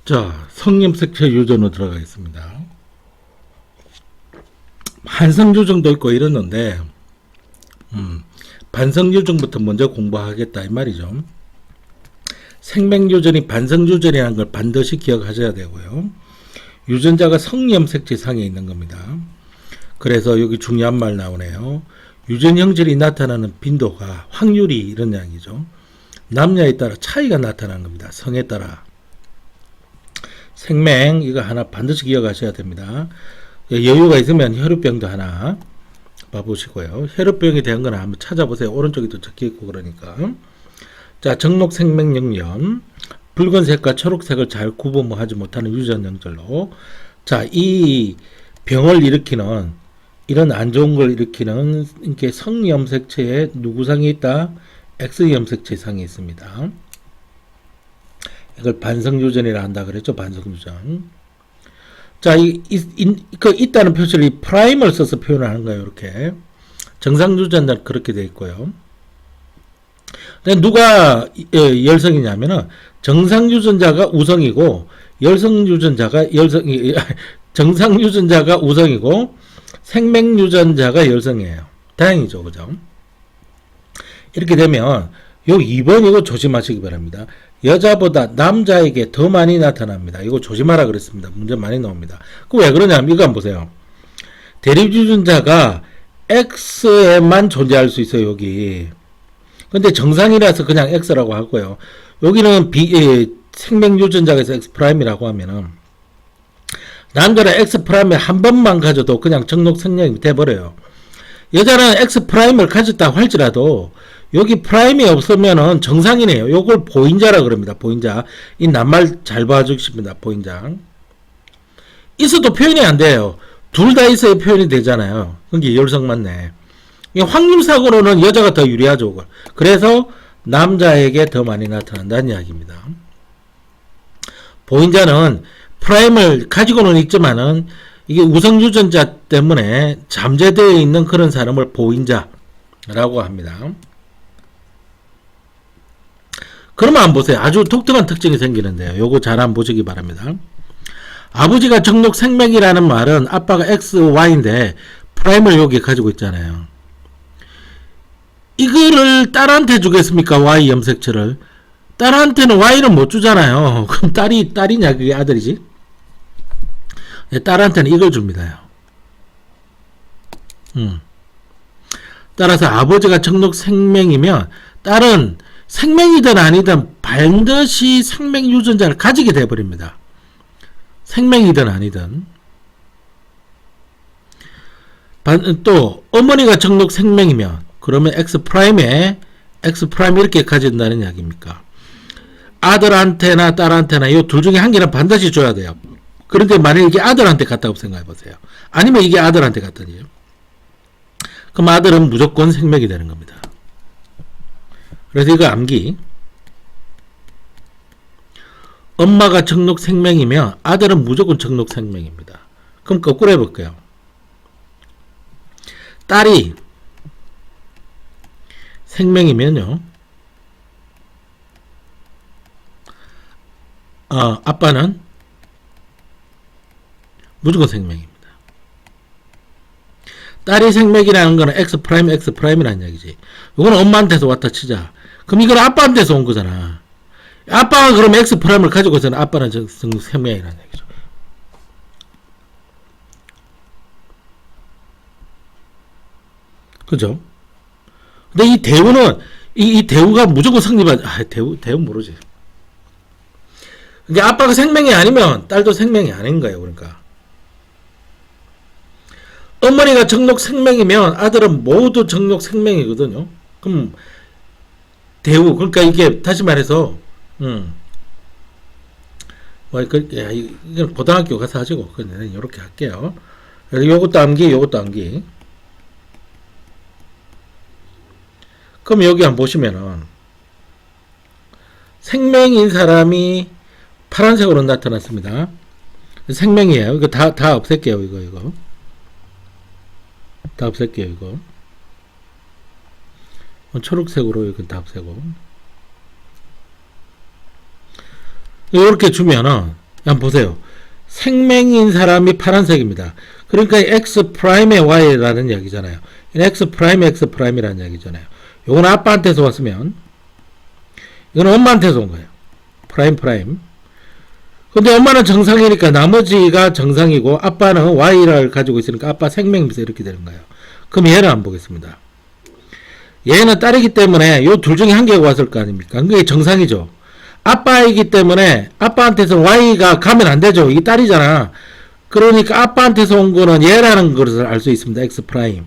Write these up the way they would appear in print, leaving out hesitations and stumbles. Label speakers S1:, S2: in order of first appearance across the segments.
S1: 자, 성염색체 유전으로 들어가겠습니다. 한성유정도 있고 이러는데, 반성유정부터 먼저 공부하겠다 이 말이죠. 생명유전이 반성유전이라는 걸 반드시 기억하셔야 되고요. 유전자가 성염색체상에 있는 겁니다. 그래서 여기 중요한 말 나오네요. 유전 형질이 나타나는 빈도가 확률이 이런 이야기죠. 남녀에 따라 차이가 나타나는 겁니다. 성에 따라. 생명 이거 하나 반드시 기억하셔야 됩니다. 여유가 있으면 혈우병도 하나 봐보시고요. 혈우병에 대한 거는 한번 찾아보세요. 오른쪽에도 적혀있고 그러니까. 자, 정록생명영년 붉은색과 초록색을 잘 구분하지 못하는 유전형질로, 자, 이 병을 일으키는 이런 안 좋은 걸 일으키는 이렇게 성염색체에 누구 상이 있다? X염색체 상이 있습니다. 이걸 반성유전이라 한다 그랬죠. 반성유전. 자, 있다는 표시를 이 프라임을 써서 표현하는 거예요. 이렇게. 정상유전자는 그렇게 되어 있고요. 근데 누가 열성이냐면은 정상유전자가 우성이고 정상유전자가 우성이고 생명유전자가 열성이에요. 다행이죠. 그죠? 이렇게 되면 요 2번 이거 조심하시기 바랍니다. 여자보다 남자에게 더 많이 나타납니다. 이거 조심하라 그랬습니다. 문제 많이 나옵니다. 그 왜 그러냐면 이거 한번 보세요. 대립유전자가 X에만 존재할 수 있어요. 여기. 근데 정상이라서 그냥 X라고 하고요. 여기는 생명유전자가 X'이라고 하면은 남자는 X'에 한 번만 가져도 그냥 정록생명이 돼버려요. 여자는 X'을 가졌다고 할지라도 여기 프라임이 없으면은 정상이네요. 요걸 보인자라 그럽니다. 보인자. 이 낱말 잘 봐주십니다. 보인자. 있어도 표현이 안 돼요. 둘 다 있어야 표현이 되잖아요. 그게 열성 맞네. 확률상으로는 여자가 더 유리하죠. 그래서 남자에게 더 많이 나타난다는 이야기입니다. 보인자는 프라임을 가지고는 있지만은 이게 우성유전자 때문에 잠재되어 있는 그런 사람을 보인자라고 합니다. 그러면 한번 보세요. 아주 독특한 특징이 생기는데요. 요거 잘 한번 보시기 바랍니다. 아버지가 정록생명이라는 말은 아빠가 X, Y인데 프라임을 여기 가지고 있잖아요. 이거를 딸한테 주겠습니까? Y 염색체를. 딸한테는 Y는 못 주잖아요. 그럼 딸이냐? 그게 아들이지? 딸한테는 이걸 줍니다. 따라서 아버지가 정록생명이면 딸은 생명이든 아니든 반드시 생명유전자를 가지게 되어버립니다. 생명이든 아니든. 또 어머니가 정록생명이면 그러면 X'에 X' 이렇게 가진다는 이야기입니까? 아들한테나 딸한테나 이 둘 중에 한 개는 반드시 줘야 돼요. 그런데 만약에 이게 아들한테 갔다고 생각해 보세요. 아니면 이게 아들한테 갔더니요. 그럼 아들은 무조건 생명이 되는 겁니다. 그래서 이거 암기. 엄마가 정록생명이면 아들은 무조건 정록생명입니다. 그럼 거꾸로 해볼게요. 딸이 생명이면요. 아빠는 무조건 생명입니다. 딸이 생명이라는 거는 X'이라는 얘기지. 이거는 엄마한테서 왔다 치자. 그럼 이건 아빠한테서 온 거잖아. 아빠가 그럼 X'을 가지고 있으면 아빠는 생명이라는 얘기죠. 그죠? 근데 이 대우는, 이 대우가 무조건 대우 모르지. 그러니까 아빠가 생명이 아니면 딸도 생명이 아닌 거예요. 그러니까. 어머니가 정록생명이면 아들은 모두 정록생명이거든요. 그럼 대우, 그러니까 이게 다시 말해서 이건 고등학교 가서 하시고 그냥 이렇게 할게요. 요것도 암기, 요것도 암기. 그럼 여기 한번 보시면은 생명인 사람이 파란색으로 나타났습니다. 생명이에요. 이거 다 없앨게요. 이거 다 없앨게요. 이거 초록색으로 이거 다 없애고 이렇게 주면은 한번 보세요. 생명인 사람이 파란색입니다. 그러니까 x 프라임의 y라는 이야기잖아요. x 프라임 x 프라임이라는 이야기잖아요. 요건 아빠한테서 왔으면 이건 엄마한테서 온 거예요. 프라임 프라임. 근데 엄마는 정상이니까 나머지가 정상이고 아빠는 y를 가지고 있으니까 아빠 생명이면서 이렇게 되는 거예요. 그럼 얘는 안 보겠습니다. 얘는 딸이기 때문에 요 둘 중에 한 개가 왔을 거 아닙니까? 그게 정상이죠. 아빠이기 때문에 아빠한테서 y가 가면 안 되죠. 이게 딸이잖아. 그러니까 아빠한테서 온 거는 얘라는 것을 알 수 있습니다. x 프라임.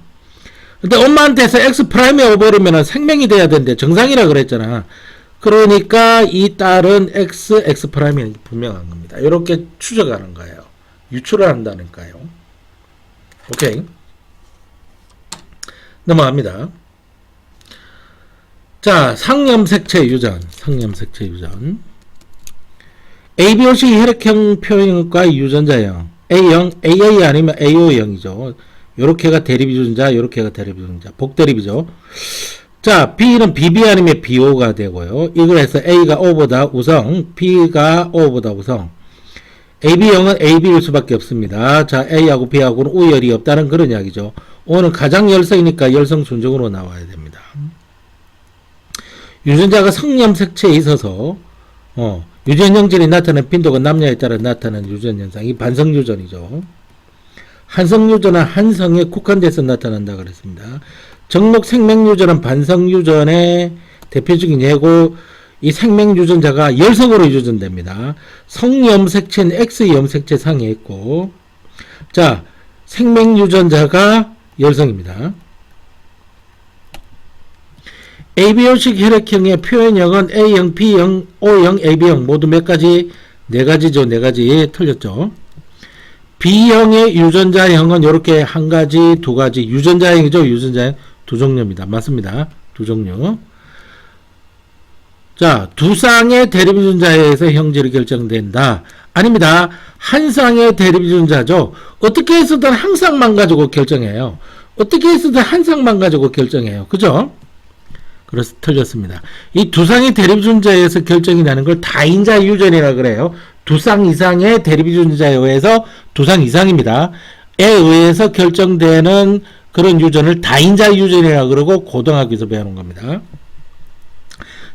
S1: 근데 엄마한테서 x 프라임이 오버르면 생명이 돼야 되는데 정상이라 그랬잖아. 그러니까 이 딸은 x 프라임이 분명한 겁니다. 이렇게 추적하는 거예요. 유추를 한다니까요. 오케이. 넘어갑니다. 자, 상염색체 유전. 상염색체 유전. ABO식 혈액형 표현과 유전자형. A형, AA 아니면 AO형이죠. 요렇게가 대립 유전자, 요렇게가 대립 유전자. 복대립이죠. 자, B는 BB 아니면 BO가 되고요. 이걸 해서 A가 O보다 우성, B가 O보다 우성. AB형은 AB일 수밖에 없습니다. 자, A하고 B하고는 우열이 없다는 그런 이야기죠. O는 가장 열성이니까 열성 순정으로 나와야 됩니다. 유전자가 성염색체에 있어서 유전형질이 나타나는 빈도가 남녀에 따라 나타나는 유전현상이 반성유전이죠. 한성유전은 한성에 국한돼서 나타난다 그랬습니다. 정록 생명유전은 반성유전의 대표적인 예고 이 생명유전자가 열성으로 유전됩니다. 성염색체는 X염색체 상에 있고 자 생명유전자가 열성입니다. ABO식 혈액형의 표현형은 A형, B형, O형, AB형 모두 몇 가지? 네 가지죠. 네 가지 틀렸죠. B형의 유전자형은 이렇게 한 가지, 두 가지 유전자형이죠. 유전자형 두 종류입니다. 맞습니다. 두 종류. 자, 두 쌍의 대립 유전자에 의해서 형질이 결정된다. 아닙니다. 한 쌍의 대립 유전자죠. 어떻게 해서든 한 쌍만 가지고 결정해요. 어떻게 해서든 한 쌍만 가지고 결정해요. 그죠? 그래서 틀렸습니다. 이 두 쌍의 대립 유전자에 의해서 결정이 나는 걸 다인자 유전이라 그래요. 두 쌍 이상의 대립 유전자에 의해서 두 쌍 이상입니다. 에 의해서 결정되는 그런 유전을 다인자 유전이라 그러고 고등학교에서 배우는 겁니다.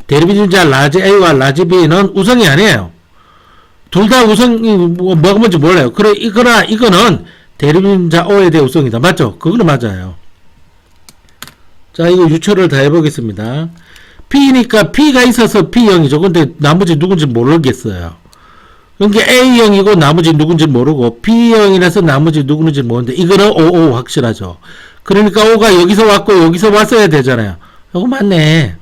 S1: 대립 유전자 라지 A와 라지 B는 우성이 아니에요. 둘 다 우성이 뭐가 뭔지 몰라요. 그러나 이거는 대립 유전자 O에 대해 우성이다. 맞죠? 그거는 맞아요. 자, 이거 유추를 다 해보겠습니다. P니까 P가 있어서 P형이죠. 근데 나머지 누군지 모르겠어요. 그러니까 A형이고 나머지 누군지 모르고 B형이라서 나머지 누군지 모르는데 이거는 O 확실하죠. 그러니까 O가 여기서 왔고 여기서 왔어야 되잖아요. 이거 맞네.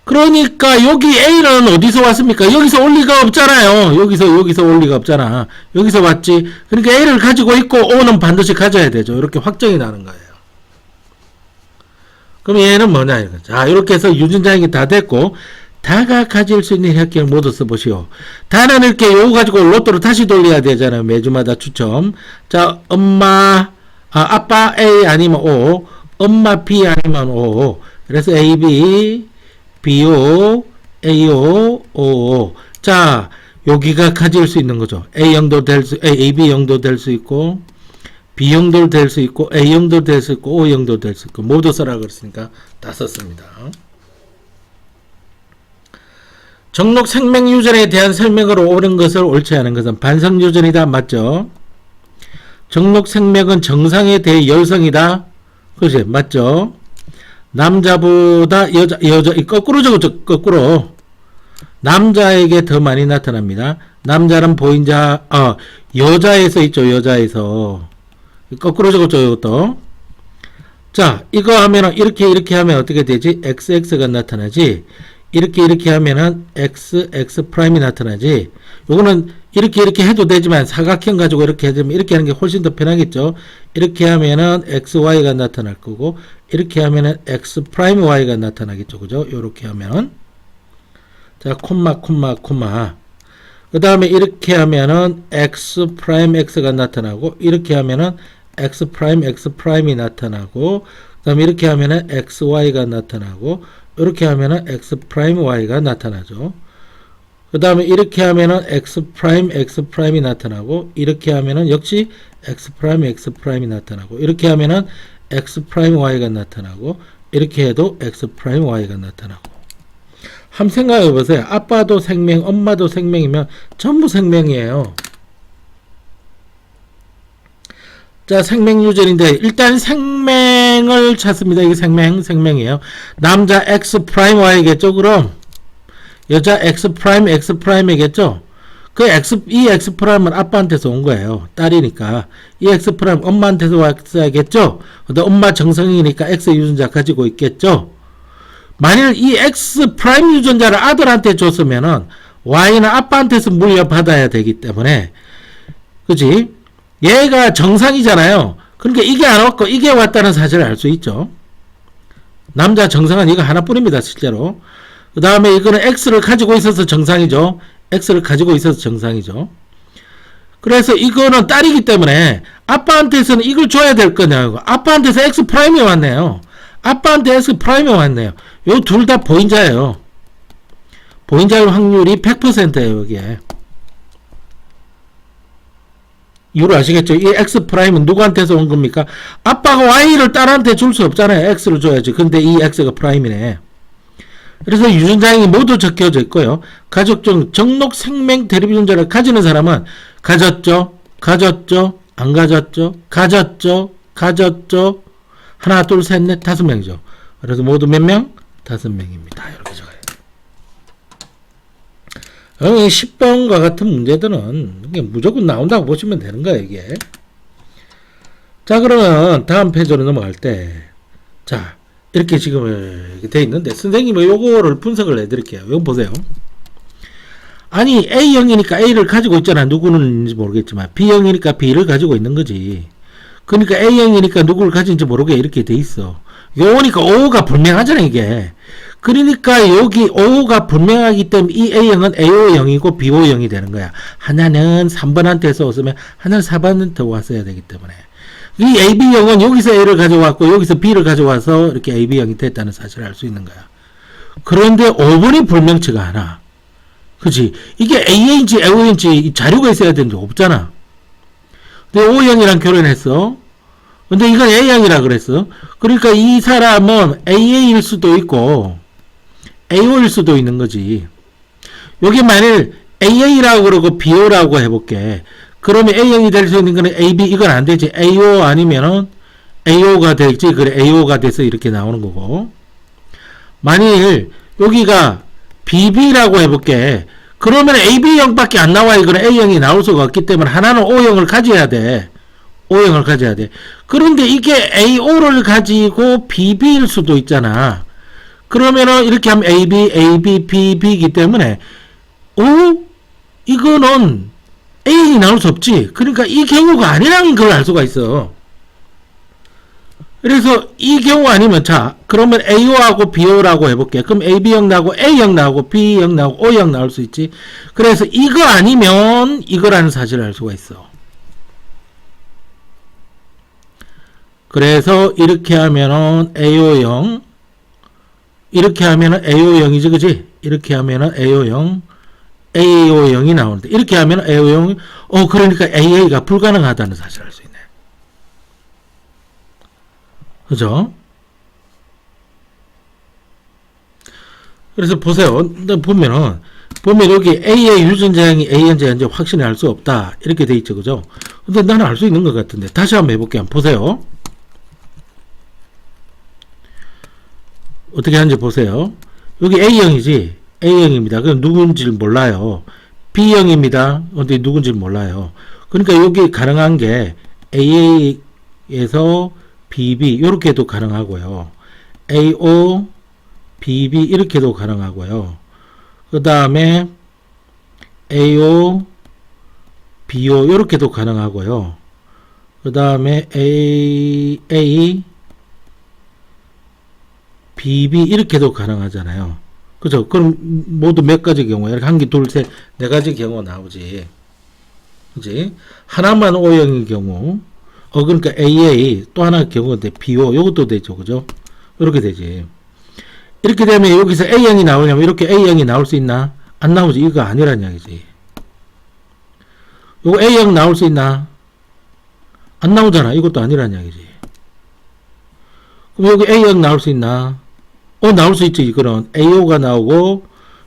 S1: 그러니까 여기 A는 어디서 왔습니까? 여기서 올 리가 없잖아요. 여기서 올 리가 없잖아. 여기서 왔지. 그러니까 A를 가지고 있고 O는 반드시 가져야 되죠. 이렇게 확정이 나는 거예요. 그럼 얘는 뭐냐 이거. 자, 이렇게 해서 유전자형이 다 됐고 다가 가질 수 있는 혈액형을 모두 써보시오. 다는 이렇게 요거 가지고 로또로 다시 돌려야 되잖아요. 매주마다 추첨. 자, 아빠 A 아니면 O, 엄마 B 아니면 O. 그래서 AB, BO, AO, OO. 자, 여기가 가질 수 있는 거죠. A형도 AB형도 될 수 있고 B형도 될 수 있고 A형도 될 수 있고 O형도 될 수 있고 모두 써라 그랬으니까 다 썼습니다. 정록 생명유전에 대한 설명으로 옳은 것을 옳지 않은 것은 반성유전이다. 맞죠? 정록 생명은 정상에 대해 열성이다. 그렇지? 맞죠? 남자보다 여자 거꾸로죠. 거꾸로 남자에게 더 많이 나타납니다. 남자는 보인자 여자에서 있죠. 여자에서 거꾸로 적었죠. 이것도. 자, 이거 하면은 이렇게 하면 어떻게 되지? XX가 나타나지. 이렇게 하면은 XX 프라임이 나타나지. 요거는 이렇게 해도 되지만 사각형 가지고 이렇게 하면 이렇게 하는 게 훨씬 더 편하겠죠. 이렇게 하면은 XY가 나타날 거고 이렇게 하면은 X 프라임 Y가 나타나겠죠. 그죠? 요렇게 하면은 자, 콤마. 그 다음에 이렇게 하면은 X 프라임 X가 나타나고 이렇게 하면은 X 프라임 X 프라임이 나타나고 그 다음에 이렇게 하면은 XY가 나타나고 이렇게 하면은 X 프라임 Y가 나타나죠. 그 다음에 이렇게 하면은 x 프라임 x 프라임이 나타나고, 이렇게 하면은 역시 x 프라임 x 프라임이 나타나고, 이렇게 하면은 x 프라임 y가 나타나고, 이렇게 해도 x 프라임 y가 나타나고. 한번 생각해 보세요. 아빠도 생명, 엄마도 생명이면 전부 생명이에요. 자, 생명 유전인데 일단 생명을 찾습니다. 이게 생명이에요. 남자 x 프라임 y겠죠. 그럼 여자 x 프라임 x 프라임이겠죠. 그 이 x 프라임은 아빠한테서 온 거예요. 딸이니까 이 x 프라임 엄마한테서 왔어야겠죠. 근데 엄마 정성이니까 x 유전자 가지고 있겠죠. 만일 이 x 프라임 유전자를 아들한테 줬으면은 y는 아빠한테서 물려받아야 되기 때문에, 그지? 얘가 정상이잖아요. 그러니까 이게 안 왔고 이게 왔다는 사실을 알 수 있죠. 남자 정상은 이거 하나뿐입니다. 실제로. 그 다음에 이거는 x를 가지고 있어서 정상이죠. x를 가지고 있어서 정상이죠. 그래서 이거는 딸이기 때문에 아빠한테서는 이걸 줘야 될 거냐고. 아빠한테서 x 프라임이 왔네요. 아빠한테 x 프라임이 왔네요. 요 둘 다 보인자예요. 보인자일 확률이 100%예요. 여기에. 이유를 아시겠죠? 이 x 프라임은 누구한테서 온 겁니까? 아빠가 y를 딸한테 줄 수 없잖아요. x를 줘야지. 근데 이 x가 프라임이네. 그래서 유전자형이 모두 적혀져 있고요. 가족 중 정록 생명 대립 유전자를 가지는 사람은 가졌죠? 가졌죠? 안 가졌죠? 가졌죠? 가졌죠? 하나, 둘, 셋, 넷, 5명이죠. 그래서 모두 몇 명? 5명입니다. 이렇게 적어요. 10번과 같은 문제들은 무조건 나온다고 보시면 되는 거예요, 이게. 자, 그러면 다음 페이지로 넘어갈 때, 자, 이렇게 지금 이렇게 돼 있는데, 선생님은 요거를 분석을 해드릴게요. 이거 보세요. 아니, A형이니까 A를 가지고 있잖아. 누구는지 모르겠지만, B형이니까 B를 가지고 있는 거지. 그러니까 A형이니까 누구를 가진지 모르게 이렇게 돼 있어. 요거니까 O가 불명하잖아, 이게. 그러니까 여기 O가 불명하기 때문에 이 A형은 AO형이고 BO형이 되는 거야. 하나는 3번한테서 왔으면 하나는 4번한테 왔어야 되기 때문에. 이 AB형은 여기서 A를 가져왔고 여기서 B를 가져와서 이렇게 AB형이 됐다는 사실을 알 수 있는 거야. 그런데 5번이 불명치가 않아. 그치? 이게 A인지 AO인지 자료가 있어야 되는데 없잖아. 근데 O형이랑 결혼했어. 근데 이건 A형이라 그랬어. 그러니까 이 사람은 AA일 수도 있고 AO일 수도 있는 거지. 여기 만일 AA라고 그러고 BO라고 해볼게. 그러면 A형이 될 수 있는 거는 AB, 이건 안 되지. AO 아니면은 AO가 될지, 그래, AO가 돼서 이렇게 나오는 거고. 만일 여기가 BB라고 해볼게. 그러면 AB형밖에 안 나와. 이거는 A형이 나올 수가 없기 때문에 하나는 O형을 가져야 돼. O형을 가져야 돼. 그런데 이게 AO를 가지고 BB일 수도 있잖아. 그러면은 이렇게 하면 AB, AB, BB이기 때문에 이거는 A형이 나올 수 없지. 그러니까 이 경우가 아니라는 걸 알 수가 있어. 그래서 이 경우 아니면, 자, 그러면 AO하고 BO라고 해볼게. 그럼 AB형 나오고 A형 나오고 B형 나오고 O형 나올 수 있지. 그래서 이거 아니면 이거라는 사실을 알 수가 있어. 그래서 이렇게 하면은 AO형, 이렇게 하면은 AO형이지, 그지? 이렇게 하면은 AO형이 나오는데, 이렇게 하면은 AO형, 그러니까 AA가 불가능하다는 사실을 알 수 있네. 그죠? 그래서 보세요. 보면 여기 A의 유전자형이 A형인지 확신히 알 수 없다. 이렇게 돼 있죠, 그죠? 근데 나는 알 수 있는 것 같은데. 다시 한번 해볼게요. 한번 보세요. 어떻게 하는지 보세요. 여기 A형이지. A형입니다. 그럼 누군지 몰라요. B형입니다. 근데 누군지 몰라요. 그러니까 여기 가능한 게 AA에서 BB 이렇게도 가능하고요. AO, BB 이렇게도 가능하고요. 그 다음에 AO, BO 이렇게도 가능하고요. 그 다음에 AA, BB 이렇게도 가능하잖아요. 그죠? 그럼 모두 몇 가지 경우에 이렇게 한 개, 둘, 셋, 네 가지 경우가 나오지. 그지? 하나만 O형의 경우, 그러니까 AA 또 하나의 경우인데 BO 요것도 되죠, 그죠? 이렇게 되지. 이렇게 되면 여기서 A형이 나오려면 이렇게 A형이 나올 수 있나? 안 나오지. 이거 아니란 이야기지. 요거 A형 나올 수 있나? 안 나오잖아. 이것도 아니란 이야기지. 그럼 여기 A형 나올 수 있나? 나올 수 있지. 이거는 AO가 나오고,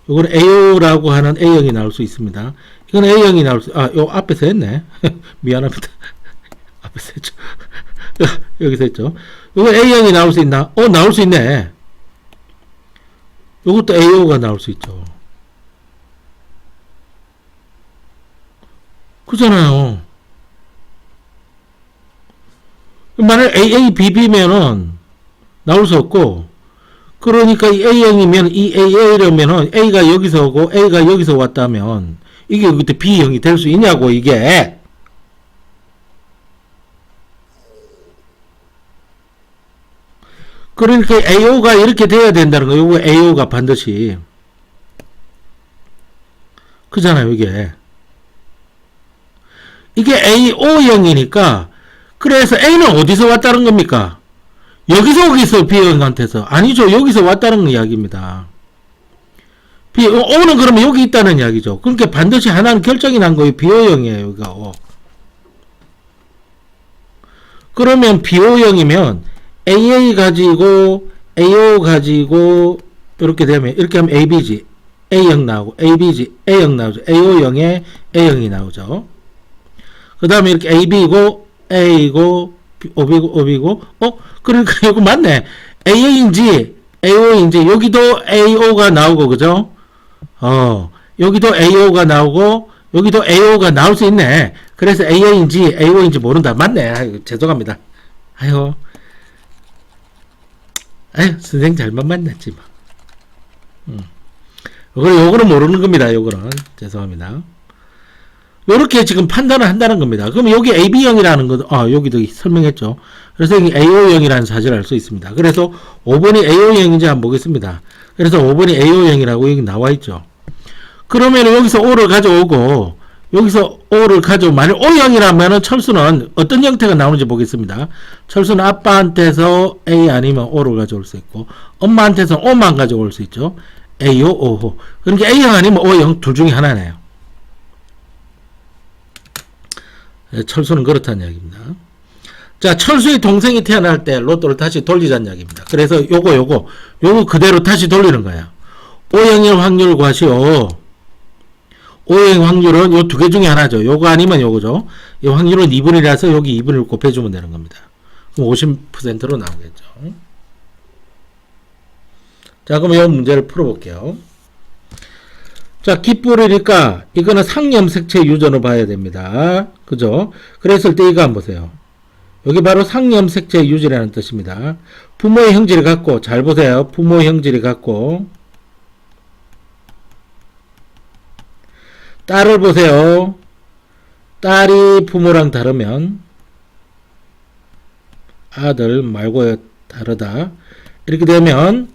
S1: 요거는 AO라고 하는 A형이 나올 수 있습니다. 이건 A형이 나올 수, 요 앞에서 했네. 미안합니다. 앞에서 했죠. 여기서 했죠. 요거 A형이 나올 수 있나? 나올 수 있네. 요것도 AO가 나올 수 있죠. 그잖아요. 만약 AABB면은 나올 수 없고, 그러니까 이 A형이면 이 AA라면은 A가 여기서 오고 A가 여기서 왔다면 이게 그때 B형이 될 수 있냐고, 이게. 그러니까 AO가 이렇게 돼야 된다는 거예요. 요거 AO가 반드시. 그잖아요, 이게. 이게 AO형이니까, 그래서 A는 어디서 왔다는 겁니까? 여기서 오겠어, B형한테서. 아니죠, 여기서 왔다는 이야기입니다. O는 그러면 여기 있다는 이야기죠. 그러니까 반드시 하나는 결정이 난 거예요. BO형이에요, 여기가 O. 그러면 BO형이면 AA 가지고 AO 가지고 이렇게 되면 이렇게 하면 AB지. A형 나오고 AB지. A형 나오죠. AO형에 A형이 나오죠. 그 다음에 이렇게 AB고 A고 O비고 그러니까 이거 맞네. AA인지 AO인지 여기도 AO가 나오고 그죠? 여기도 AO가 나오고 여기도 AO가 나올 수 있네. 그래서 AA인지 AO인지 모른다. 맞네. 아이고, 죄송합니다. 아이고 선생 잘못 만났지 뭐. 요거는 모르는 겁니다. 요거는 죄송합니다. 요렇게 지금 판단을 한다는 겁니다. 그럼 여기 AB형이라는 거, 여기도 설명했죠. 그래서 여기 AO형이라는 사실을 알 수 있습니다. 그래서 5번이 AO형인지 한번 보겠습니다. 그래서 5번이 AO형이라고 여기 나와 있죠. 그러면 여기서 O를 가져오고, 여기서 O를 만약 O형이라면 철수는 어떤 형태가 나오는지 보겠습니다. 철수는 아빠한테서 A 아니면 O를 가져올 수 있고, 엄마한테서 O만 가져올 수 있죠. AO, O. 그러니까 A형 아니면 O형 둘 중에 하나네요. 철수는 그렇다는 이야기입니다. 자, 철수의 동생이 태어날 때 로또를 다시 돌리자는 이야기입니다. 그래서 요거 그대로 다시 돌리는 거야. O형일 확률 과시오. O형 확률은 요 두 개 중에 하나죠. 요거 아니면 요거죠. 이 확률은 2분이라서 여기 2분을 곱해주면 되는 겁니다. 그럼 50%로 나오겠죠. 자, 그럼 이 문제를 풀어볼게요. 자, 깃불이니까 이거는 상염색채 유전을 봐야 됩니다. 그죠? 그랬을 때 이거 한번 보세요. 여기 바로 상염색채 유전이라는 뜻입니다. 부모의 형질이 같고, 잘 보세요. 부모의 형질이 같고, 딸을 보세요. 딸이 부모랑 다르면 아들 말고 다르다. 이렇게 되면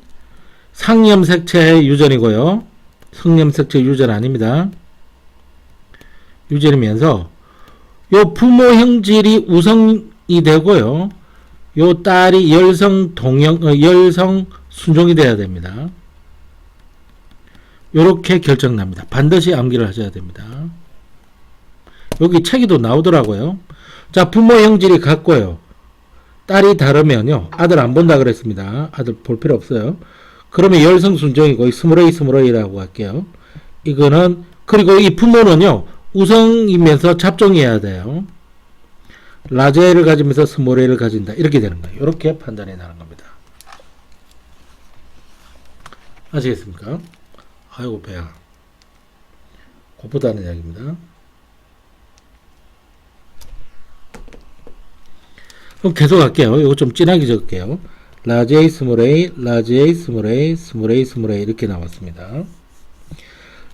S1: 상염색채 유전이고요. 성염색채 유전 아닙니다. 유전이면서 요 부모 형질이 우성이 되고요. 요 딸이 열성 순종이 돼야 됩니다. 요렇게 결정납니다. 반드시 암기를 하셔야 됩니다. 여기 책에도 나오더라고요. 자, 부모 형질이 같고요. 딸이 다르면요. 아들 안 본다 그랬습니다. 아들 볼 필요 없어요. 그러면 열성 순종이고 스물에이라고 할게요. 이거는 그리고 이 부모는요. 우성이면서 잡종이어야 돼요. 라제를 가지면서 스몰에이를 가진다. 이렇게 되는 거예요. 이렇게 판단해 나가는 겁니다. 아시겠습니까? 아이고 배야. 고프다는 이야기입니다. 그럼 계속 할게요. 이거 좀 진하게 적을게요. 라제이 스몰에이, 라제이 스몰에이, 스몰에이 이렇게 나왔습니다.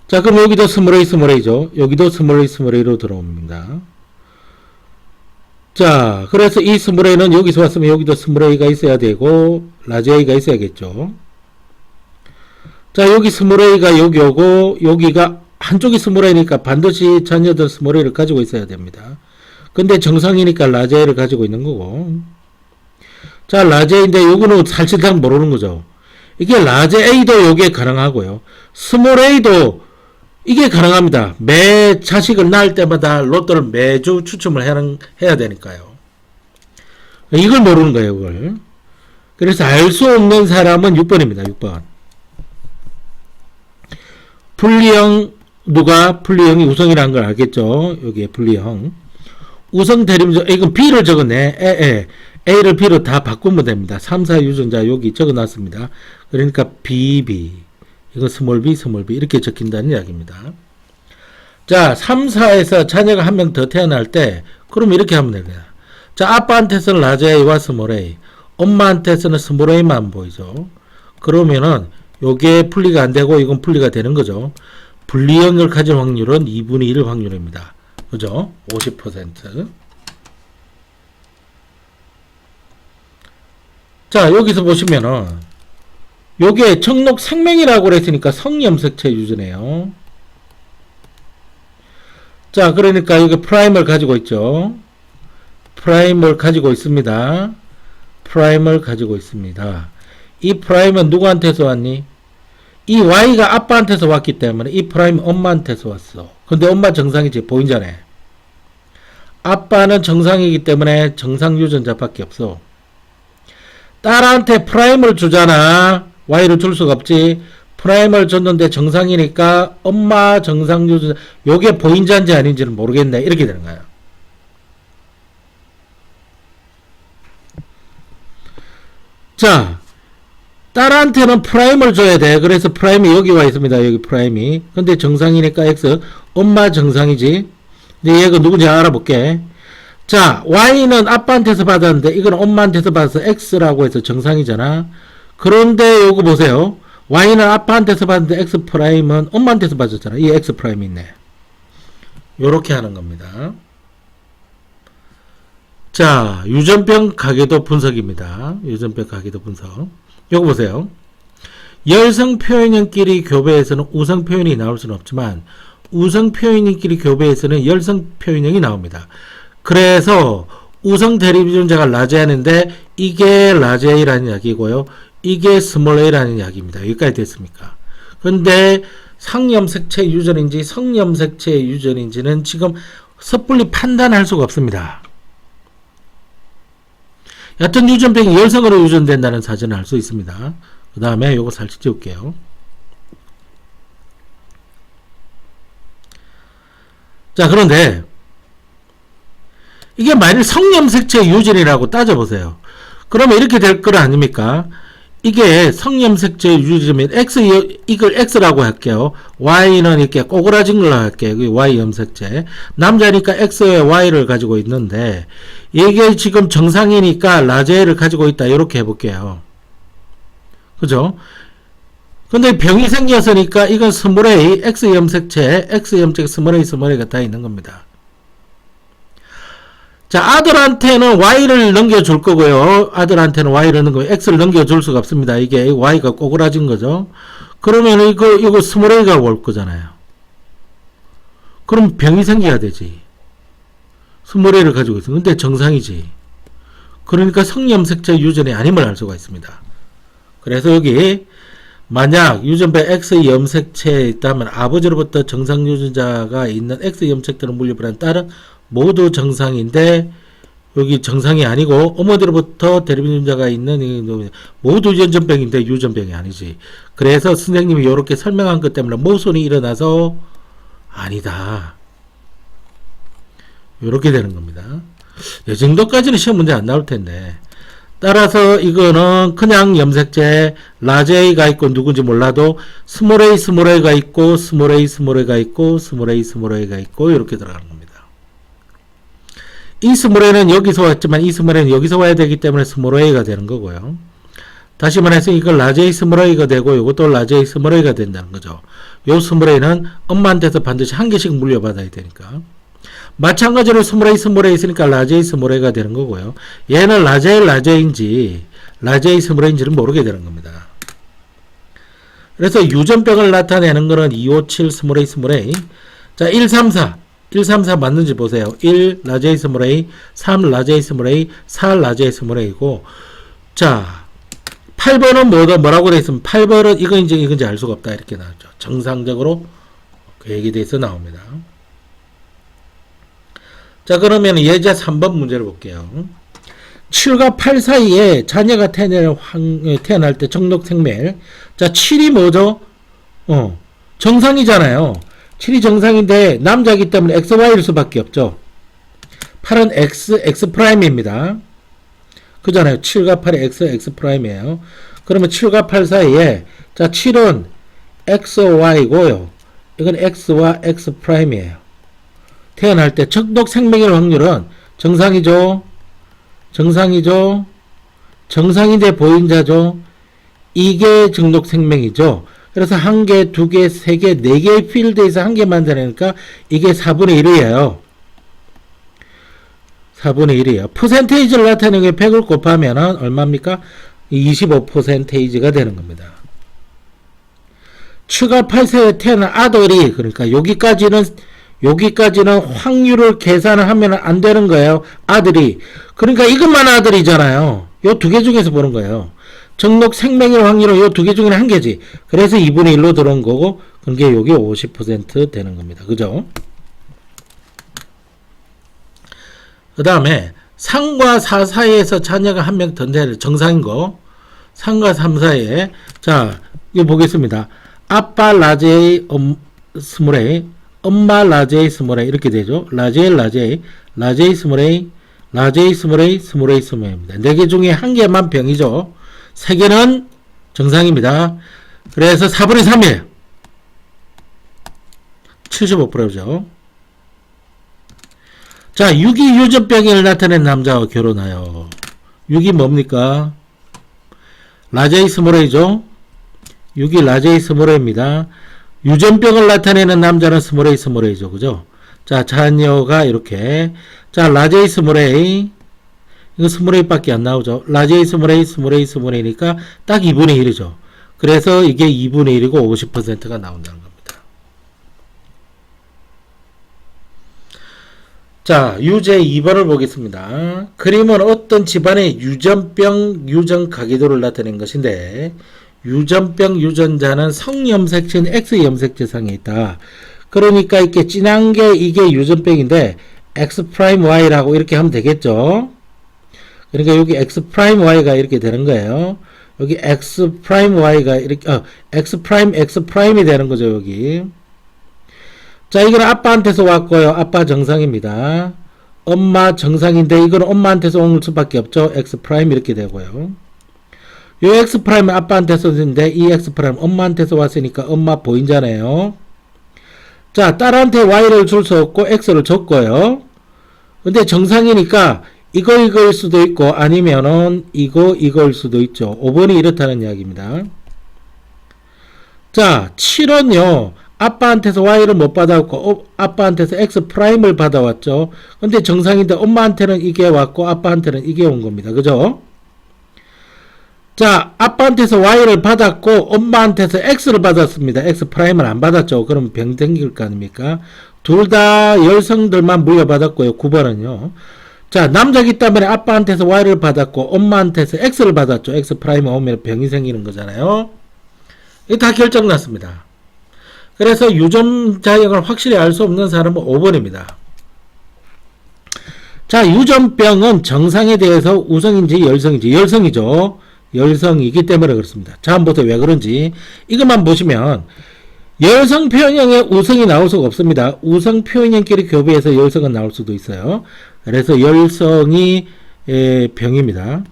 S1: 자, 그럼 여기도 스몰에이죠. 여기도 스몰에이로 들어옵니다. 자, 그래서 이 스몰에이는 여기서 왔으면 여기도 스몰에이가 있어야 되고 라제이가 있어야겠죠. 자, 여기 스몰에이가 여기 오고 여기가 한쪽이 스몰에이니까 반드시 자녀들 스몰에이를 가지고 있어야 됩니다. 근데 정상이니까 라제이를 가지고 있는 거고. 자, 라제인데 요거는 사실상 모르는 거죠. 이게 라제 A도 요게 가능하고요. 스몰 A도 이게 가능합니다. 매 자식을 낳을 때마다 로또를 매주 추첨을 해야 되니까요. 이걸 모르는 거예요, 이걸. 그래서 알 수 없는 사람은 6번입니다, 6번. 분리형, 분리형이 우성이라는 걸 알겠죠? 여기에 분리형. 우성 대립적, 이건 B를 적었네. A를 B로 다 바꾸면 됩니다. 3, 4 유전자 여기 적어놨습니다. 그러니까 BB. 이거 스몰 b, 스몰 b 이렇게 적힌다는 이야기입니다. 자, 3, 4에서 자녀가 한 명 더 태어날 때 그럼 이렇게 하면 됩니다. 자, 아빠한테서는 라지 A와 스몰 a, 엄마한테서는 스몰 a만 보이죠. 그러면은 요게 분리가 안 되고 이건 분리가 되는 거죠. 분리형을 가진 확률은 2분의 1 확률입니다. 그죠? 50%. 자, 여기서 보시면은 요게 청록 생명이라고 그랬으니까 성염색체 유전이에요. 자, 그러니까 여기 프라임을 가지고 있죠. 프라임을 가지고 있습니다. 프라임을 가지고 있습니다. 이 프라임은 누구한테서 왔니? 이 Y가 아빠한테서 왔기 때문에 이 프라임 엄마한테서 왔어. 근데 엄마 정상이지, 보인자네. 아빠는 정상이기 때문에 정상 유전자밖에 없어. 딸한테 프라임을 주잖아. Y를 줄 수가 없지. 프라임을 줬는데 정상이니까 엄마 정상 유전자, 요게 보인자인지 아닌지는 모르겠네. 이렇게 되는 거야. 자, 딸한테는 프라임을 줘야 돼. 그래서 프라임이 여기 와 있습니다. 여기 프라임이. 근데 정상이니까 X. 엄마 정상이지. 근데 얘가 누군지 알아볼게. 자, Y는 아빠한테서 받았는데 이건 엄마한테서 받아서 X라고 해서 정상이잖아. 그런데 요거 보세요. Y는 아빠한테서 받았는데 X 프라임은 엄마한테서 받았잖아. 이 X 프라임이 있네. 요렇게 하는 겁니다. 자, 유전병 가계도 분석입니다. 유전병 가계도 분석. 요거 보세요. 열성 표현형끼리 교배에서는 우성 표현이 나올 수는 없지만 우성 표현형끼리 교배에서는 열성 표현형이 나옵니다. 그래서 우성 대립 유전자가 라지 A인데 이게 라지 A라는 이야기고요. 이게 스몰 a라는 이야기입니다. 여기까지 됐습니까? 근데 상염색체 유전인지 성염색체 유전인지는 지금 섣불리 판단할 수가 없습니다. 여튼 유전병이 열성으로 유전된다는 사실은 알 수 있습니다. 그 다음에 요거 살짝 지울게요. 자, 그런데 이게 만일 성염색체 유전이라고 따져보세요. 그러면 이렇게 될 거 아닙니까? 이게 성염색체 유전이면 이걸 X라고 할게요. Y는 이렇게 꼬그라진 걸로 할게요. Y 염색체. 남자니까 X에 Y를 가지고 있는데, 이게 지금 정상이니까 라제를 가지고 있다. 이렇게 해볼게요. 그죠? 근데 병이 생겼으니까 이건 스몰 a, X 염색체, 스몰 A가 다 있는 겁니다. 자, 아들한테는 Y를 넘겨줄 거고요. 아들한테는 Y를 넘기고 X를 넘겨줄 수가 없습니다. 이게 Y가 꼬그라진 거죠. 그러면 이거 스몰 A가 올 거잖아요. 그럼 병이 생겨야 되지. 스몰 A를 가지고 있어. 근데 정상이지. 그러니까 성염색체 유전이 아님을 알 수가 있습니다. 그래서 여기 만약 유전배 X 염색체에 있다면 아버지로부터 정상 유전자가 있는 X 염색체를 물려받은 딸은 모두 정상인데 여기 정상이 아니고 어머니로부터 대립 유전자가 있는 모두 유전병인데 유전병이 아니지. 그래서 선생님이 이렇게 설명한 것 때문에 모순이 일어나서 아니다. 이렇게 되는 겁니다. 이 정도까지는 시험 문제 안 나올 텐데. 따라서 이거는 그냥 염색체 라지 A가 있고 누군지 몰라도 스몰 A가 있고 스몰 A가 있고 스몰 A가 있고 이렇게 들어가는 겁니다. 이 스몰 A는 여기서 왔지만 이 스몰 A는 여기서 와야 되기 때문에 스몰 A가 되는 거고요. 다시 말해서 이건 라지 A 스몰 A가 되고 이것도 라지 A 스몰 A가 된다는 거죠. 요 스몰 A는 엄마한테서 반드시 한 개씩 물려받아야 되니까. 마찬가지로 스몰 A 있으니까 라지 A 스몰 A가 되는 거고요. 얘는 라지 A인지 라지 A 스몰 A인지를 모르게 되는 겁니다. 그래서 유전병을 나타내는 거는 257 스몰 A. 자, 134 맞는지 보세요. 1 라지 A 스몰 A, 3 라지 A 스몰 A, 4 라지 A 스몰 A고, 자 8번은 뭐라고 돼 있으면 8번은 이건지 알 수가 없다 이렇게 나왔죠. 정상적으로 그 얘기에 대해서 나옵니다. 자, 그러면 예제 3번 문제를 볼게요. 7과 8 사이에 자녀가 태어날 때 정록생멸. 자, 7이 뭐죠? 정상이잖아요. 7이 정상인데 남자이기 때문에 XY일 수밖에 없죠. 8은 X 프라임입니다. 그잖아요. 7과 8의 X 프라임이에요. 그러면 7과 8 사이에, 자, 7은 XY고요. 이건 X와 X 프라임이에요. 태어날 때 정록 생명일 확률은 정상이죠. 정상이죠. 정상인데 보인자죠. 이게 정록 생명이죠. 그래서 1개, 2개, 3개, 4개의 필드에서 1개 만들어내니까 이게 4분의 1이에요. 4분의 1이에요. 퍼센테이지를 나타내는 게 100을 곱하면 얼마입니까? 25%가 되는 겁니다. 7과 8세에 태어난 아들이, 그러니까 여기까지는 확률을 계산을 하면 안 되는 거예요. 아들이. 그러니까 이것만 아들이잖아요. 요 두 개 중에서 보는 거예요. 정록 생명일 확률은 요 두 개 중에 한 개지. 그래서 2분의 1로 들어온 거고, 그게 여기 50% 되는 겁니다. 그죠? 그 다음에 3과 4 사이에서 자녀가 한 명 던져야 정상인 거. 3과 3 사이에. 자, 이거 보겠습니다. 아빠 라제이 스몰A, 엄마 라제이 스몰A 이렇게 되죠. 라제이 스몰A, 스몰A입니다. 4개 중에 1개만 병이죠. 3개는 정상입니다. 그래서 4분의 3이에요. 75%죠. 자, 6이 유전병을 나타낸 남자와 결혼하여. 6이 뭡니까? 라제이 스몰A죠. 6이 라제이 스몰A입니다. 유전병을 나타내는 남자는 스몰A죠. 그죠? 자, 자녀가 이렇게. 자, 라제이 스몰A. 이거 스몰A 밖에 안 나오죠. 라제이 스몰A니까 딱 2분의 1이죠. 그래서 이게 2분의 1이고 50%가 나온다는 겁니다. 자, 유제 2번을 보겠습니다. 그림은 어떤 집안의 유전 가기도를 나타낸 것인데, 유전병 유전자는 성염색체인 X염색체상에 있다. 그러니까 이렇게 진한 게 이게 유전병인데 X'Y라고 이렇게 하면 되겠죠. 그러니까 여기 X'Y가 이렇게 되는 거예요. 여기 X'Y가 이렇게 X'X'이 되는 거죠. 여기. 자, 이건 아빠한테서 왔고요. 아빠 정상입니다. 엄마 정상인데 이건 엄마한테서 올 수밖에 없죠. X' 이렇게 되고요. 요 X'은 아빠한테서 왔는데 이 X'은 엄마한테서 왔으니까 엄마 보인잖아요. 자, 딸한테 Y를 줄 수 없고 X를 줬고요. 근데 정상이니까 이거일 수도 있고 아니면은 이거일 수도 있죠. 5번이 이렇다는 이야기입니다. 자, 7은요. 아빠한테서 Y를 못 받아왔고 아빠한테서 X'을 받아왔죠. 근데 정상인데 엄마한테는 이게 왔고 아빠한테는 이게 온 겁니다. 그죠? 자, 아빠한테서 Y를 받았고 엄마한테서 X를 받았습니다. X'을 안 받았죠. 그럼 병 생길 거 아닙니까? 둘 다 여성들만 물려받았고요. 9번은요. 자, 남자기 때문에 아빠한테서 Y를 받았고 엄마한테서 X를 받았죠. X'이 오면 병이 생기는 거잖아요. 이게 다 결정났습니다. 그래서 유전자형을 확실히 알 수 없는 사람은 5번입니다. 자, 유전병은 정상에 대해서 우성인지 열성인지 열성이죠. 열성이기 때문에 그렇습니다. 자, 한번 보세요. 왜 그런지. 이것만 보시면 열성 표현형에 우성이 나올 수가 없습니다. 우성 표현형끼리 교배해서 열성은 나올 수도 있어요. 그래서 열성이 병입니다.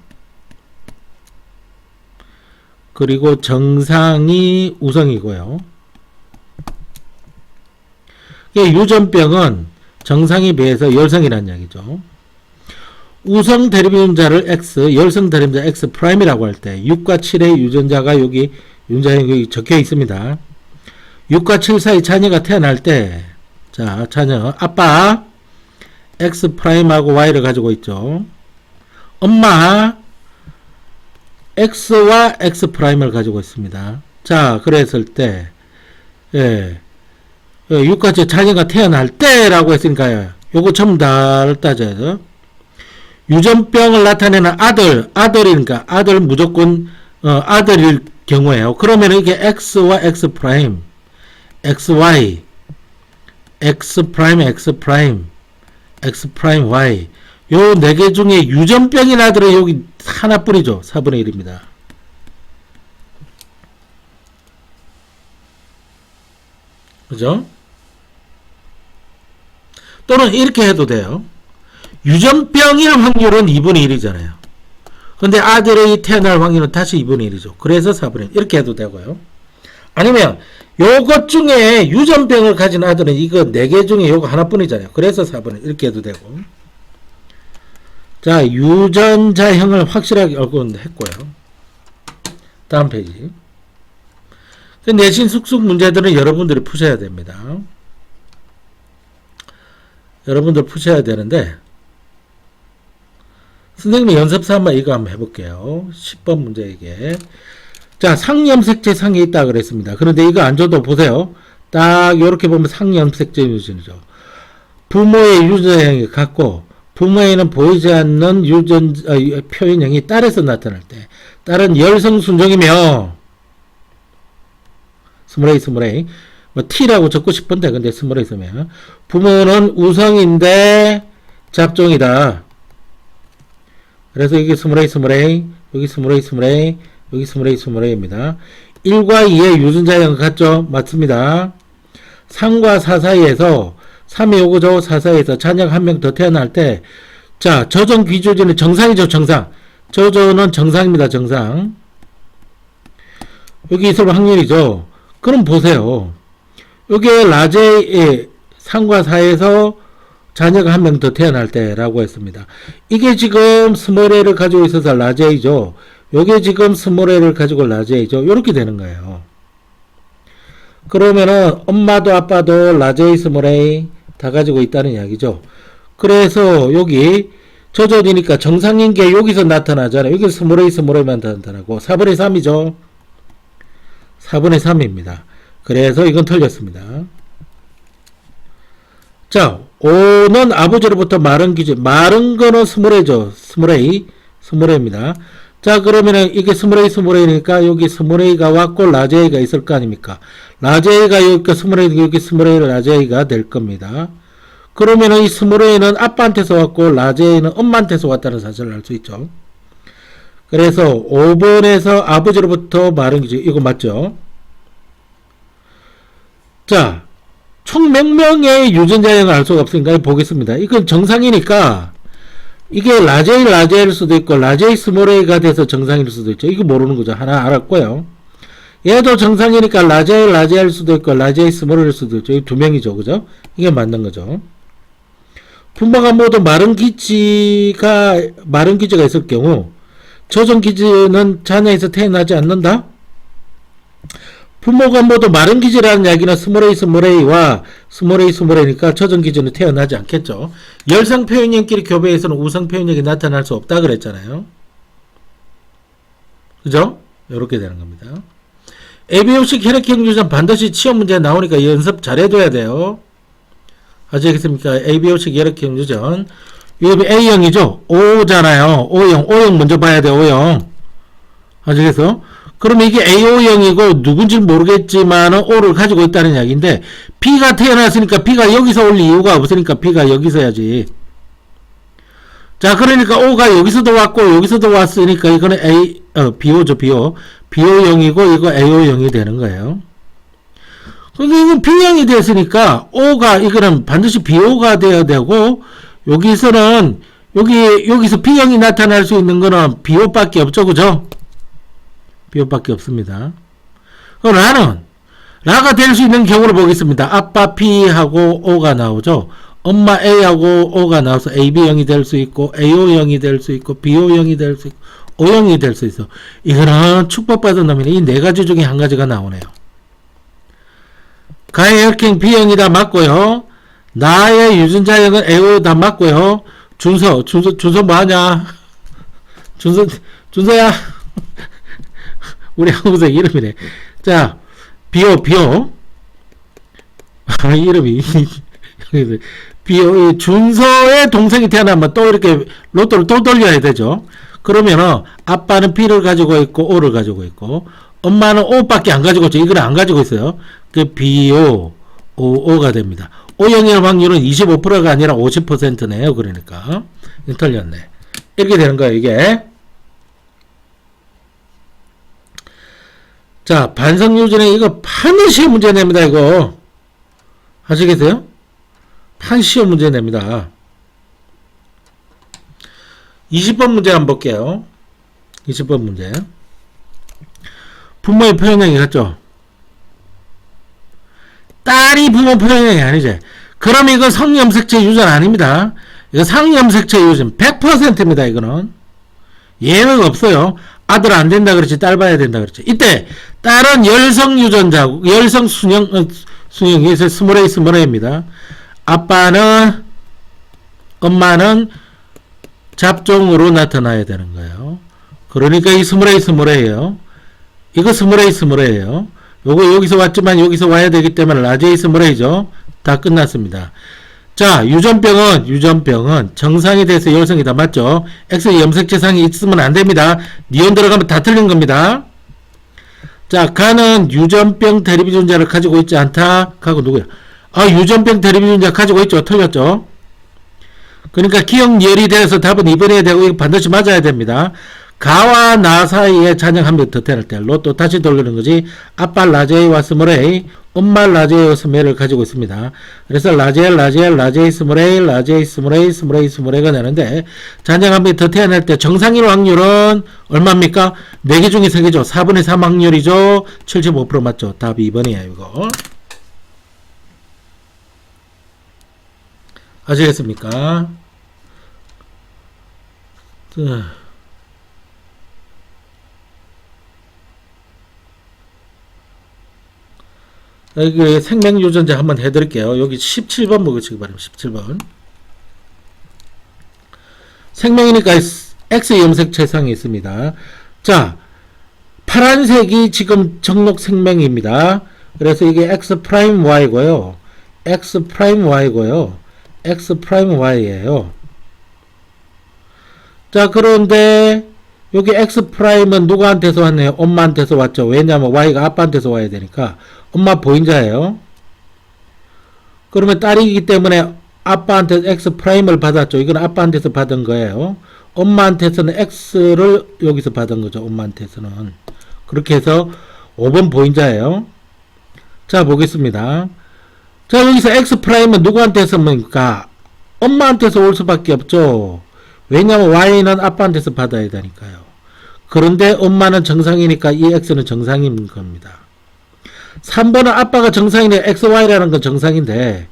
S1: 그리고 정상이 우성이고요. 유전병은 정상에 비해서 열성이라는 이야기죠. 우성 대립유전자를 X, 열성 대립유전자 X'이라고 할 때 6과 7의 유전자가 여기 유전자형이 적혀 있습니다. 6과 7 사이 자녀가 태어날 때, 자, 자녀 아빠 X'하고 Y를 가지고 있죠. 엄마 X와 X'을 가지고 있습니다. 자, 그랬을 때 6과 7 자녀가 태어날 때라고 했으니까요. 요거 전부 다 따져야죠. 유전병을 나타내는 아들이니까 아들 무조건 아들일 경우에요. 그러면 이게 X와 X', XY x 프라임 x 프라임 x 프라임 y 요 네 개 중에 유전병인 아들은 여기 하나뿐이죠. 4분의 1입니다. 그죠? 또는 이렇게 해도 돼요. 유전병일 확률은 2분의 1이잖아요. 근데 아들이 태어날 확률은 다시 2분의 1이죠. 그래서 4분의 1 이렇게 해도 되고요. 아니면 요것 중에 유전병을 가진 아들은 이거 4개 중에 요거 하나뿐이잖아요. 그래서 4분의 1 이렇게 해도 되고. 자, 유전자형을 확실하게 알고 했고요. 다음 페이지. 내신 숙속 문제들은 여러분들이 푸셔야 됩니다. 여러분들 푸셔야 되는데 선생님이 연습삼아 이거 한번 해볼게요. 10번 문제에게. 자, 상염색체 상에 있다 그랬습니다. 그런데 이거 안 줘도 보세요. 딱 요렇게 보면 상염색체 유전이죠. 부모의 유전형이 같고 부모에는 보이지 않는 표현형이 딸에서 나타날 때 딸은 열성 순종이며 스물A 뭐 T라고 적고 싶은데 근데 스물A 쓰면 부모는 우성인데 잡종이다. 그래서 이게 스물A 여기 스물A 여기 스물A입니다. 1과 2의 유전자형 같죠? 맞습니다. 3과 4 사이에서 3이 오고죠. 4 사이에서 자녀가 한 명 더 태어날 때 자, 저전 귀조제는 정상이죠. 정상. 저전은 정상입니다. 정상. 여기 있을 확률이죠. 그럼 보세요. 여기에 라제의 3과 4에서 자녀가 한 명 더 태어날 때라고 했습니다. 이게 지금 스몰 a를 가지고 있어서 라제이죠. 요게 지금 스몰 a를 가지고 라제이죠. 요렇게 되는 거예요. 그러면은 엄마도 아빠도 라제이 스몰 a 다 가지고 있다는 이야기죠. 그래서 여기 저전이니까 정상인 게 여기서 나타나잖아요. 여기 스몰 a만 나타나고 4분의 3이죠. 4분의 3입니다. 그래서 이건 틀렸습니다. 자, 5는 아버지로부터 마른 기준. 마른 거는 스몰 a죠. 스몰 a입니다. 자, 그러면은 이게 스몰 a니까 여기 스몰 a가 왔고 라지 a가 있을 거 아닙니까? 라지 a가 여기 스몰 a 여기 스몰 a 라지 a가 될 겁니다. 그러면은 이 스몰 a는 아빠한테서 왔고 라지 a는 엄마한테서 왔다는 사실을 알 수 있죠. 그래서 5번에서 아버지로부터 마른 기준. 이거 맞죠? 자, 총 몇 명의 유전자형을 알 수가 없으니까 보겠습니다. 이건 정상이니까 이게 라제일 수도 있고 라제이 스몰 a가 돼서 정상일 수도 있죠. 이거 모르는 거죠. 하나 알았고요. 얘도 정상이니까 라제일 수도 있고 라제이 스몰일 수도 있죠. 이 두 명이죠. 그죠? 이게 맞는 거죠. 부모가 모두 마른 기지가 있을 경우 저전 기지는 자녀에서 태어나지 않는다? 부모가 모두 마른 기지라는 이야기는 스몰 a와 스몰 a니까 저전 기지는 태어나지 않겠죠. 열상 표현형끼리 교배해서는 우상 표현형이 나타날 수 없다 그랬잖아요. 그죠? 이렇게 되는 겁니다. ABO식 혈액형 유전 반드시 시험 문제 나오니까 연습 잘해둬야 돼요. 아시겠습니까? ABO식 혈액형 유전 여기 A형이죠? O잖아요. O형 먼저 봐야 돼요. O형 아시겠어? 그러면 이게 AO형이고 누군지 모르겠지만 O를 가지고 있다는 이야기인데 B가 태어났으니까 B가 여기서 올 이유가 없으니까 B가 여기서 야지. 자, 그러니까 O가 여기서도 왔고 여기서도 왔으니까 이거는 BO죠. BO형이고 이거 AO형이 되는 거예요. 근데 이건 B형이 됐으니까 O가 이거는 반드시 BO가 돼야 되고 여기서는 여기서 B형이 나타날 수 있는 거는 BO밖에 없죠. 그죠? BO밖에 없습니다. 그럼 라가 될 수 있는 경우를 보겠습니다. 아빠 P하고 O가 나오죠. 엄마 A하고 O가 나와서 AB형이 될 수 있고 AO형이 될 수 있고 BO형이 될 수 있고 O형이 될 수 있어. 이거는 축복받은 놈이네. 이 네 가지 중에 한 가지가 나오네요. 가의 혈행 B형이다 맞고요. 나의 유전자형은 AO다 맞고요. 준서 뭐하냐? 준서야. 우리 한국생 이름이네. 자, 비오. 이름이. 비오, 준서의 동생이 태어나면 또 이렇게 로또를 또 돌려야 되죠. 그러면은, 아빠는 B를 가지고 있고, O를 가지고 있고, 엄마는 O밖에 안 가지고 있죠. 이걸 안 가지고 있어요. 그 BO, O가 됩니다. O형의 확률은 25%가 아니라 50%네요. 그러니까 틀렸네. 이렇게 되는 거예요, 이게. 자, 반성요전에 이거 판시험 문제 냅니다, 이거. 아시겠어요? 판시험 문제 냅니다. 20번 문제 한번 볼게요. 20번 문제. 부모의 표현형이 같죠? 딸이 부모 표현형이 아니지. 그럼 이건 성염색체 유전 아닙니다. 이거 상염색체 유전 100%입니다. 이거는 예외가 없어요. 아들 안 된다 그렇지, 딸 봐야 된다 그렇지. 이때 딸은 열성 유전자고 열성 순형이 스모레이입니다. 아빠는 엄마는 잡종으로 나타나야 되는 거예요. 그러니까 이 스모레이예요. 이거 스모레이예요. 요거 여기서 왔지만 여기서 와야 되기 때문에 라제이 스모레이죠. 다 끝났습니다. 자, 유전병은 정상이 돼서 열성이다. 맞죠? X 염색체상이 있으면 안 됩니다. 니온 들어가면 다 틀린 겁니다. 자, 가는 유전병 대립유전자를 가지고 있지 않다. 가고 누구야? 유전병 대립유전자 가지고 있죠. 틀렸죠? 그러니까 기억열이 돼서 답은 2번이 되고 이거 반드시 맞아야 됩니다. 가와 나 사이에 자녀 한 명 더 태어날 때 로또 다시 돌리는 거지. 아빠 라제이와 스모레이, 엄마 라제이와 스모레이를 가지고 있습니다. 그래서 라제이 스모레이가 되는데 자녀 한 명 더 태어날 때 정상인 확률은 얼마입니까? 4개 중에 3개죠. 4분의 3 확률이죠. 75% 맞죠? 답이 2번이에요. 이거 아시겠습니까? 여기 생명유전자 한번 해드릴게요. 여기 17번 먹으시기 바랍니다. 17번. 생명이니까 X 염색체상이 있습니다. 자, 파란색이 지금 정록 생명입니다. 그래서 이게 X'Y고요. X'Y예요. 자, 그런데 여기 X'은 누구한테서 왔네요? 엄마한테서 왔죠. 왜냐하면 Y가 아빠한테서 와야 되니까. 엄마 보인자예요. 그러면 딸이기 때문에 아빠한테 X'을 받았죠. 이건 아빠한테서 받은 거예요. 엄마한테서는 X를 여기서 받은 거죠. 엄마한테서는. 그렇게 해서 5번 보인자예요. 자, 보겠습니다. 자, 여기서 X'은 누구한테서 뭡니까? 엄마한테서 올 수밖에 없죠. 왜냐하면 Y는 아빠한테서 받아야 되니까요. 그런데 엄마는 정상이니까 이 X는 정상인 겁니다. 3번은 아빠가 정상이네. XY라는 건 정상인데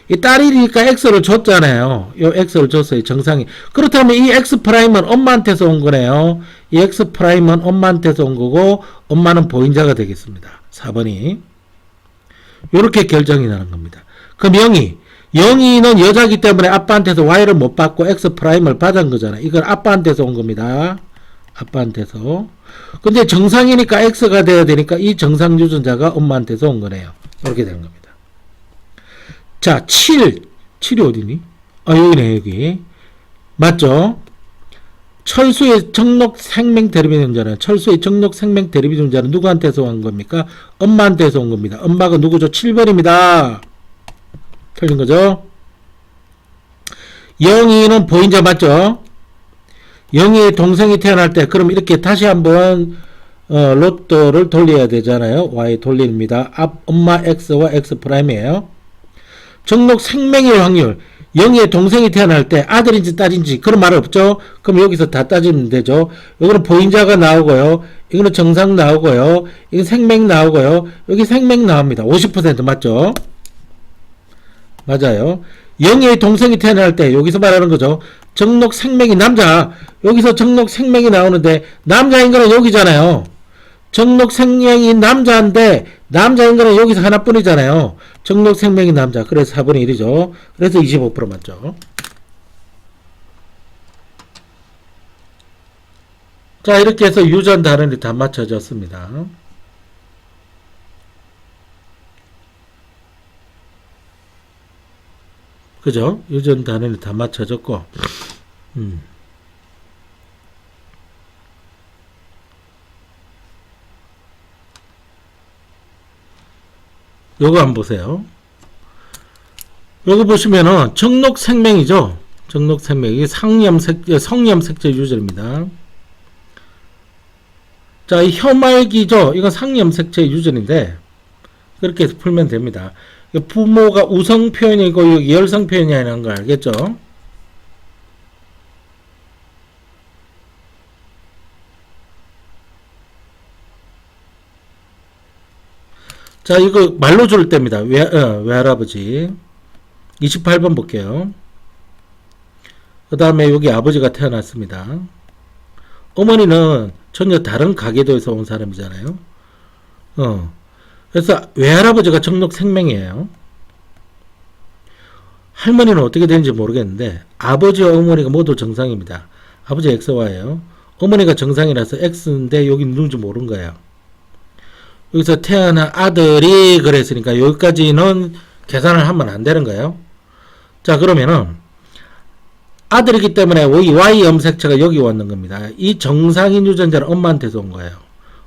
S1: 이 딸이니까 X를 줬잖아요. 요 X를 줬어요. 정상이. 그렇다면 이 X'은 엄마한테서 온 거네요. 이 X'은 엄마한테서 온 거고 엄마는 보인자가 되겠습니다. 4번이. 요렇게 결정이 나는 겁니다. 그럼 0이는 여자기 때문에 아빠한테서 Y를 못 받고 X'을 받은 거잖아요. 이건 아빠한테서 온 겁니다. 아빠한테서. 근데 정상이니까 X가 돼야 되니까 이 정상 유전자가 엄마한테서 온 거네요. 이렇게 되는 겁니다. 자, 7이 어디니? 여기네, 여기. 맞죠? 철수의 정록 생명 대립유전자는 누구한테서 온 겁니까? 엄마한테서 온 겁니다. 엄마가 누구죠? 7번입니다. 틀린 거죠? 0이는 보인자 맞죠? 0이 동생이 태어날 때 그럼 이렇게 다시 한번 로또를 돌려야 되잖아요. Y 돌립니다. 엄마 X와 X'이에요. 정록 생명의 확률 0의 동생이 태어날 때 아들인지 딸인지 그런 말 없죠. 그럼 여기서 다 따지면 되죠. 여기는 보인자가 나오고요. 이거는 정상 나오고요. 이건 생명 나오고요. 여기 생명 나옵니다. 50% 맞죠? 맞아요. 0의 동생이 태어날 때 여기서 말하는 거죠. 정록 생명이 남자. 여기서 정록 생명이 나오는데 남자인 거는 여기잖아요. 정록 생명이 남자인데 남자인 거는 여기서 하나뿐이잖아요. 정록 생명이 남자. 그래서 4분의 1이죠. 그래서 25% 맞죠. 자, 이렇게 해서 유전 단원이 다 맞춰졌습니다. 그죠? 유전 단원이 다 맞춰졌고, 요거 한번 보세요. 여기 보시면은 정록생명이죠. 정록생명. 이게 성염색제 유전입니다. 자, 이 혀말기죠. 이건 상염색제 유전인데 그렇게 해서 풀면 됩니다. 부모가 우성 표현이고 여기 열성 표현이라는 걸 알겠죠? 자, 이거 말로 줄 때입니다. 외할아버지. 28번 볼게요. 그 다음에 여기 아버지가 태어났습니다. 어머니는 전혀 다른 가계도에서 온 사람이잖아요. 그래서 외할아버지가 정록생명이에요. 할머니는 어떻게 되는지 모르겠는데 아버지와 어머니가 모두 정상입니다. 아버지 XY예요. 어머니가 정상이라서 X인데 여기 누군지 모르는 거예요. 여기서 태어난 아들이 그랬으니까 여기까지는 계산을 하면 안 되는 거예요. 자, 그러면은 아들이기 때문에 Y 염색체가 여기 왔는 겁니다. 이 정상인 유전자는 엄마한테서 온 거예요.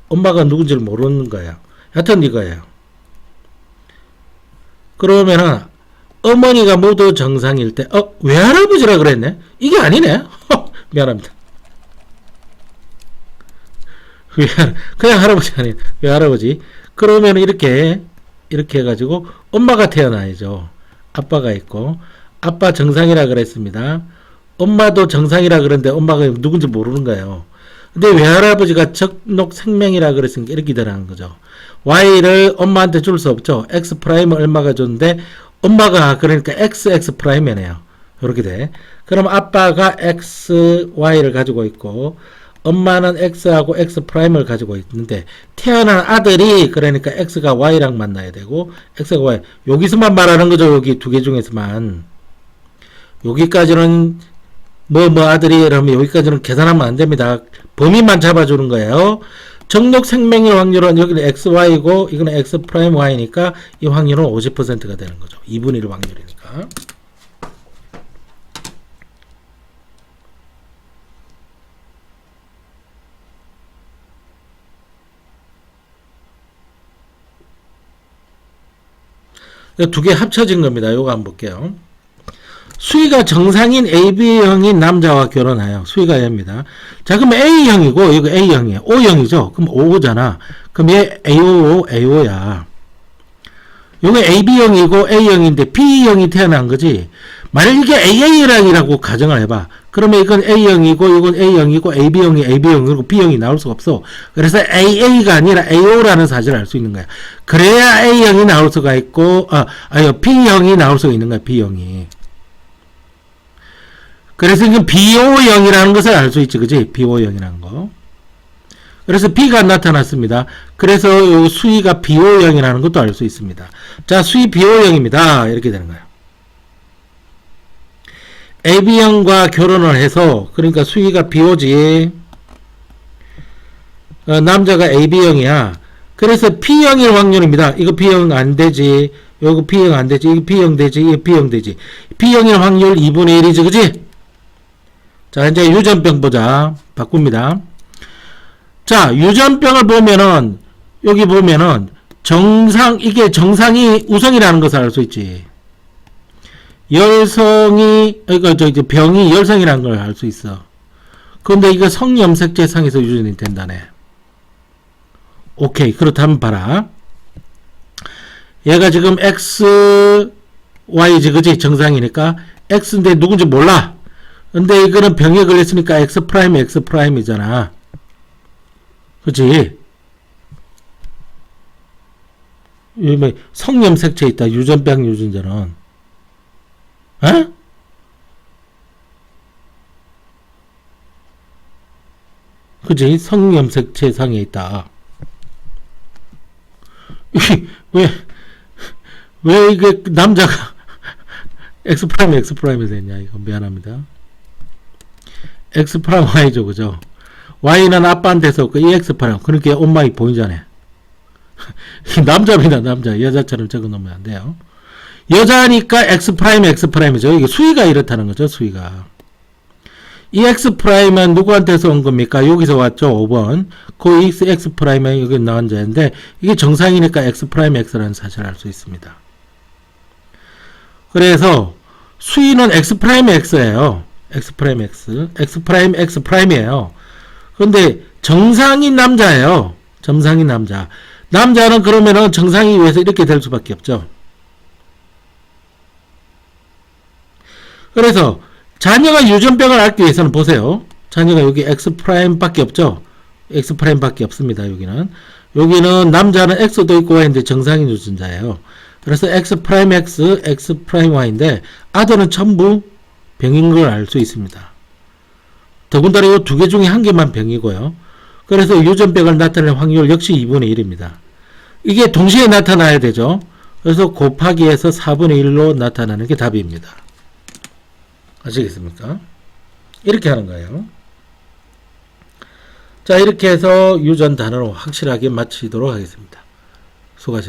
S1: 엄마가 누군지를 모르는 거예요. 하여튼 이거예요. 그러면은 어머니가 모두 정상일 때 외할아버지라 그랬네? 이게 아니네? 미안합니다. 그냥 할아버지 아니에요. 외할아버지. 그러면 이렇게 해가지고 엄마가 태어나야죠. 아빠가 있고 아빠 정상이라 그랬습니다. 엄마도 정상이라 그랬는데 엄마가 누군지 모르는 거예요. 근데 외할아버지가 정록생명이라 그랬으니까 이렇게 되라는 거죠. Y를 엄마한테 줄 수 없죠. X 프라임을 얼마가 줬는데 엄마가 그러니까 XX 프라임이네요. 이렇게 돼. 그럼 아빠가 X, Y를 가지고 있고 엄마는 X하고 X 프라임을 가지고 있는데 태어난 아들이 그러니까 X가 Y랑 만나야 되고 X가 Y. 여기서만 말하는 거죠. 여기 두 개 중에서만. 여기까지는 아들이 이러면 여기까지는 계산하면 안 됩니다. 범위만 잡아주는 거예요. 정록생명일 확률은 여기는 XY고 이거는 X 프라임 Y니까 이 확률은 50%가 되는 거죠. 2분의 1 확률이니까. 두 개 합쳐진 겁니다. 요거 한번 볼게요. 수위가 정상인 AB형인 남자와 결혼하여 수위가 얘입니다. 자, 그럼 A형이고 이거 A형이에요. O형이죠. 그럼 O잖아. 그럼 얘 A오야. 이거 AB형이고 A형인데 B형이 태어난 거지. 만약 이게 AA랑이라고 가정을 해봐. 그러면 이건 A형이고 이건 A형이고 AB형이 AB형이고 B형이 나올 수가 없어. 그래서 AA가 아니라 AO라는 사실을 알 수 있는 거야. 그래야 A형이 나올 수가 있고 B형이 나올 수가 있는 거야. B형이. 그래서 이건 BO형이라는 것을 알 수 있지, 그지? BO형이라는 거. 그래서 B가 나타났습니다. 그래서 요 수위가 BO형이라는 것도 알 수 있습니다. 자, 수위 BO형입니다. 이렇게 되는 거예요. AB형과 결혼을 해서, 그러니까 수위가 BO지. 남자가 AB형이야. 그래서 B형일 확률입니다. 이거 B형 안 되지. 이거 B형 안 되지. 이거 B형 되지. 이거 B형 되지. B형일 확률 2분의 1이지, 그지? 자, 이제 유전병 보자. 바꿉니다. 자, 유전병을 보면은, 여기 보면은, 이게 정상이 우성이라는 것을 알 수 있지. 병이 열성이라는 걸 알 수 있어. 그런데 이거 성염색제상에서 유전이 된다네. 오케이. 그렇다면 봐라. 얘가 지금 X, Y지, 그지? 정상이니까. X인데 누군지 몰라. 근데 이거는 병에 걸렸으니까 X 프라임이잖아. 그치? 성염색체 있다. 유전병 유전자는. 에? 그치? 성염색체 상에 있다. 왜 이게 남자가 X 프라임에서 했냐? 이거 미안합니다. X 프라임 Y죠, 그죠? Y는 아빠한테서 없고 EX 프라임. 그렇게 엄마이 보이잖아요. 남자입니다, 남자. 여자처럼 적어 놓으면 안 돼요. 여자니까 X 프라임이죠. 이게 수위가 이렇다는 거죠, 수위가. 이 X 프라임은 누구한테서 온 겁니까? 여기서 왔죠, 5번. 그 X 프라임은 여기 나온 자인데, 이게 정상이니까 X 프라임 X라는 사실을 알 수 있습니다. 그래서 수위는 x 프라임 x예요. x 프라임 x, x 프라임 x 프라임이에요. 근데 정상인 남자예요. 정상인 남자. 남자는 그러면은 정상이 위해서 이렇게 될 수밖에 없죠. 그래서 자녀가 유전병을 앓기 위해서는 보세요. 자녀가 여기 x 프라임 밖에 없죠. x 프라임 밖에 없습니다. 여기는 남자는 x도 있고 y인데 정상인 유전자예요. 그래서 x 프라임 x, x 프라임 y인데 아들은 전부 병인 걸 알 수 있습니다. 더군다나 이 두 개 중에 한 개만 병이고요. 그래서 유전병을 나타낼 확률 역시 2분의 1입니다. 이게 동시에 나타나야 되죠. 그래서 곱하기해서 4분의 1로 나타나는 게 답입니다. 아시겠습니까? 이렇게 하는 거예요. 자, 이렇게 해서 유전 단어로 확실하게 마치도록 하겠습니다. 수고하셨습니다.